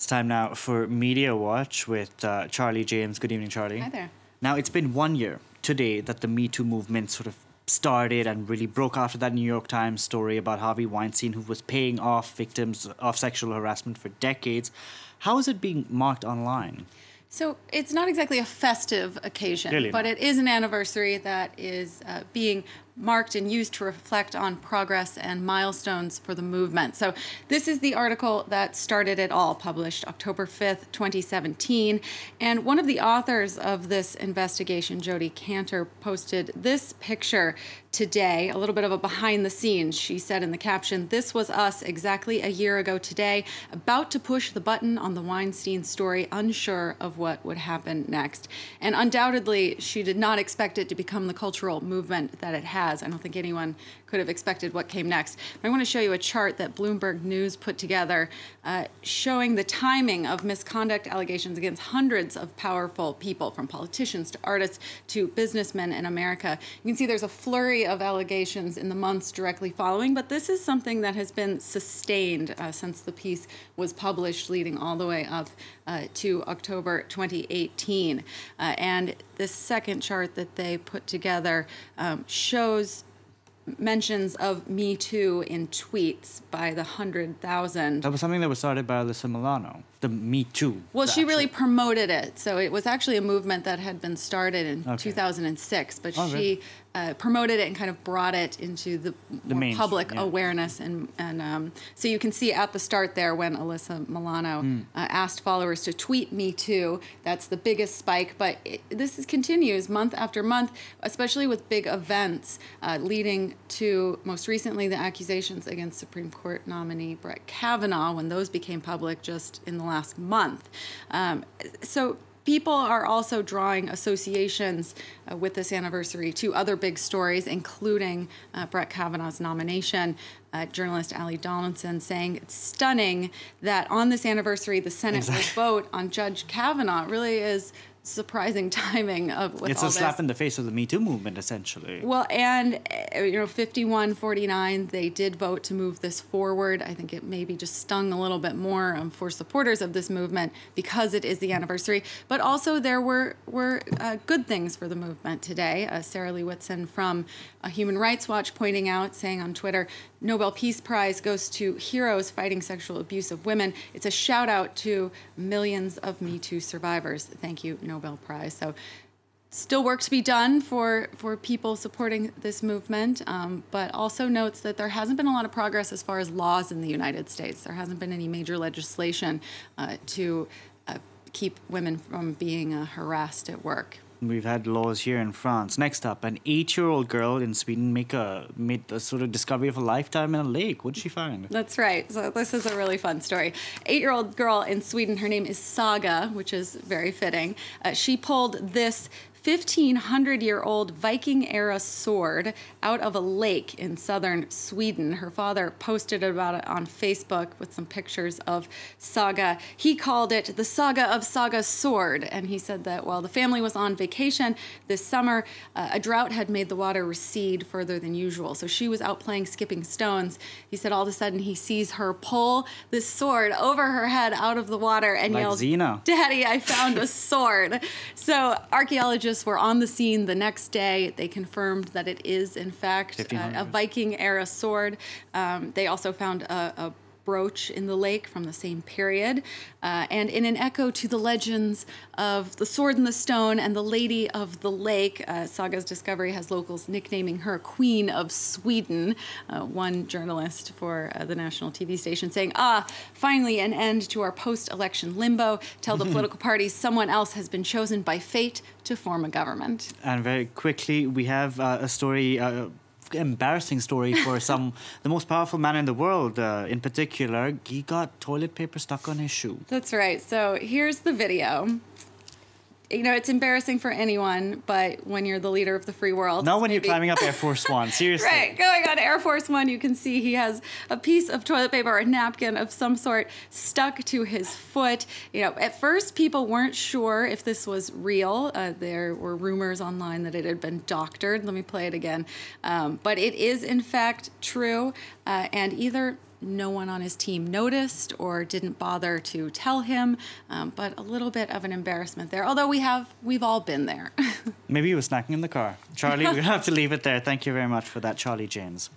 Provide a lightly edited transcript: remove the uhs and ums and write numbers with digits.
It's time now for Media Watch with Charlie James. Good evening, Charlie. Hi there. Now, it's been 1 year today that the Me Too movement sort of started and really broke after that New York Times story about Harvey Weinstein, who was paying off victims of sexual harassment for decades. How is it being marked online? So it's not exactly a festive occasion, Really but not. it is an anniversary that is being marked and used to reflect on progress and milestones for the movement. So this is the article that started it all, published October 5th, 2017. And one of the authors of this investigation, Jodi Kantor, posted this picture today, a little bit of a behind the scenes. She said in the caption, "This was us exactly a year ago today, about to push the button on the Weinstein story, unsure of what would happen next." And undoubtedly, she did not expect it to become the cultural movement that it has. I don't think anyone could have expected what came next. I want to show you a chart that Bloomberg News put together showing the timing of misconduct allegations against hundreds of powerful people, from politicians to artists to businessmen in America. You can see there's a flurry of allegations in the months directly following, but this is something that has been sustained since the piece was published, leading all the way up to October 2018. And this second chart that they put together shows mentions of Me Too in tweets by the 100,000. That was something that was started by Alyssa Milano, the Me Too. Well, she really promoted it. So it was actually a movement that had been started in 2006, but she promoted it and kind of brought it into the more public awareness. And so you can see at the start there when Alyssa Milano asked followers to tweet Me Too. That's the biggest spike. But this continues month after month, especially with big events leading to, most recently, the accusations against Supreme Court nominee Brett Kavanaugh, when those became public just in the last month. So people are also drawing associations with this anniversary to other big stories, including Brett Kavanaugh's nomination. Journalist Ali Donaldson saying it's stunning that on this anniversary, the Senate will vote on Judge Kavanaugh. It really is surprising timing of with it's all a slap this. in the face of the Me Too movement, essentially. Well, and 51-49, they did vote to move this forward. I think it maybe just stung a little bit more for supporters of this movement because it is the anniversary. But also there were good things for the movement today. Sarah Lee Whitson from Human Rights Watch pointing out, saying on Twitter, Nobel Peace Prize goes to heroes fighting sexual abuse of women. It's a shout out to millions of Me Too survivors. Thank you, Nobel Prize. So still work to be done for people supporting this movement, but also notes that there hasn't been a lot of progress as far as laws in the United States. There hasn't been any major legislation to keep women from being harassed at work. We've had laws here in France. Next up, an 8-year-old girl in Sweden made a sort of discovery of a lifetime in a lake. What did she find? That's right. So this is a really fun story. 8-year-old girl in Sweden, her name is Saga, which is very fitting. She pulled this 1,500-year-old Viking-era sword out of a lake in southern Sweden. Her father posted about it on Facebook with some pictures of Saga. He called it the Saga of Saga's sword, and he said that while the family was on vacation this summer, a drought had made the water recede further than usual. So she was out playing skipping stones. He said all of a sudden he sees her pull this sword over her head out of the water and like yells, Xena. "Daddy, I found a sword." So archaeologists were on the scene the next day. They confirmed that it is, in fact, a Viking-era sword. They also found a brooch in the lake from the same period. And in an echo to the legends of the sword and the stone and the Lady of the Lake, Saga's discovery has locals nicknaming her Queen of Sweden. One journalist for the national TV station saying, finally an end to our post-election limbo. Tell the political parties someone else has been chosen by fate to form a government. And very quickly, we have a story, embarrassing story for the most powerful man in the world. In particular, he got toilet paper stuck on his shoe. That's right. So here's the video. You know, it's embarrassing for anyone, but when you're the leader of the free world... Not when you're climbing up Air Force One, seriously. Right, going on Air Force One, you can see he has a piece of toilet paper or a napkin of some sort stuck to his foot. You know, at first, people weren't sure if this was real. There were rumors online that it had been doctored. Let me play it again. But it is, in fact, true. And either no one on his team noticed or didn't bother to tell him, but a little bit of an embarrassment there. Although we've all been there. Maybe he was snacking in the car. Charlie, we're going to have to leave it there. Thank you very much for that, Charlie James.